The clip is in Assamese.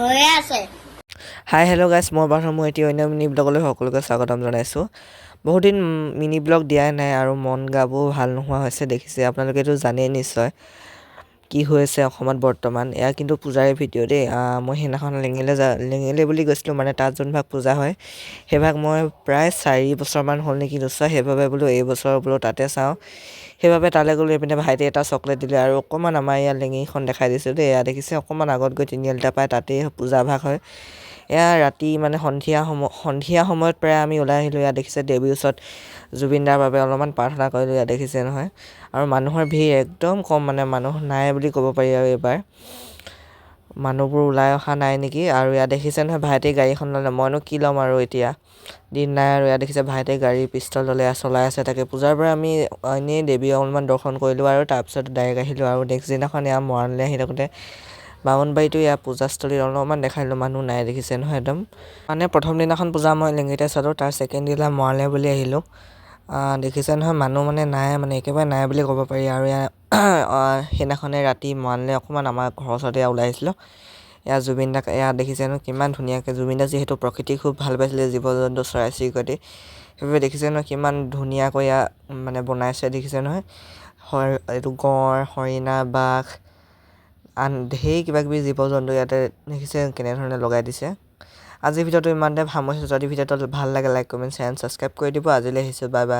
হৈয়ে আছে। হাই হেল্ল' গাইছ, মই বাথৰুম এটি অন্য মিনি ব্লগলৈ সকলোকে স্বাগতম জনাইছোঁ। বহুত দিন মিনি ব্লগ দিয়াই নাই আৰু মন গাবোৰ ভাল নোহোৱা হৈছে, দেখিছে আপোনালোকেতো জানেই নিশ্চয় কি হৈ আছে অসমত বৰ্তমান। এয়া কিন্তু পূজাৰে ভিডিঅ' দেই। মই সেইদিনাখন লেঙেলে বুলি গৈছিলোঁ, মানে তাত যোনভাগ পূজা হয় সেইভাগ মই প্ৰায় 4 বছৰমান হ'ল নেকি নোচোৱা। সেইবাবে বোলো এইবছৰ বোলো তাতে চাওঁ, সেইবাবে তালৈ গ'লো। এইপিনে ভাইটি এটা চকলেট দিলে আৰু অকণমান আমাৰ ইয়াত লেঙেৰিখন দেখাই দিছোঁ দেই। এয়া দেখিছে অকণমান আগত গৈ তিনিআলিটা পায়, তাতেই পূজাভাগ হয়। এয়া ৰাতি মানে সন্ধিয়া সময়ত প্ৰায় আমি ওলাই আহিলোঁ। ইয়াত দেখিছে দেৱীৰ ওচৰত জুবিন দাৰ বাবে অলপমান প্ৰাৰ্থনা কৰিলোঁ। ইয়াত দেখিছে নহয়, আৰু মানুহৰ ভিৰ একদম কম, মানে মানুহ নাই বুলি ক'ব পাৰি। আৰু এইবাৰ মানুহবোৰ ওলাই অহা নাই নেকি। আৰু ইয়াত দেখিছে নহয় ভাইটিয়ে গাড়ীখন ল'লে, মইনো কি ল'ম আৰু এতিয়া দিন নাই। আৰু ইয়াত দেখিছে ভাইটিয়ে গাড়ী পিষ্টল ল'লে চলাই আছে। তাকে পূজাৰ পৰা আমি এনেই দেৱী অলপমান দৰ্শন কৰিলোঁ আৰু তাৰপিছত ডাইৰেক্ট আহিলোঁ। আৰু নেক্সট দিনাখন এয়া মৰাণলৈ আহি থাকোঁতে বামুণবাৰীটো ইয়াৰ পূজাস্থলীত অলপমান দেখালোঁ, মানুহ নাই দেখিছে নহয় একদম। মানে প্ৰথম দিনাখন পূজা মই লেঙেৰিতে চালোঁ, তাৰ ছেকেণ্ড দিনা মৰাণলৈ বুলি আহিলোঁ। দেখিছে নহয় মানুহ মানে নাই, মানে একেবাৰে নাই বুলি ক'ব পাৰি। আৰু সেইদিনাখনে ৰাতি মৰাণলৈ অকণমান আমাৰ ঘৰৰ ওচৰতে ওলাই আহিছিলোঁ। এয়া জুবিন দাক এয়া দেখিছে নহয় কিমান ধুনীয়াকৈ, জুবিন দা যিহেতু প্ৰকৃতি খুব ভাল পাইছিলে, জীৱ জন্তু চৰাই চিৰিকটি, সেইবাবে দেখিছে নহয় কিমান ধুনীয়াকৈ মানে বনাইছে। দেখিছে নহয় এইটো গঁড়, হৰিণা, বাঘ, আন ঢেৰ কিবাকিবি জীৱ জন্তু ইয়াতে দেখিছে কেনেধৰণে লগাই দিছে। আজিৰ ভিডিঅ'টো ইমানতে সামৰিছোঁ। যদি ভিডিঅ'টো ভাল লাগে like comment share and subscribe কৰি দিব। আজিলৈ আহিছোঁ, বাই বাই।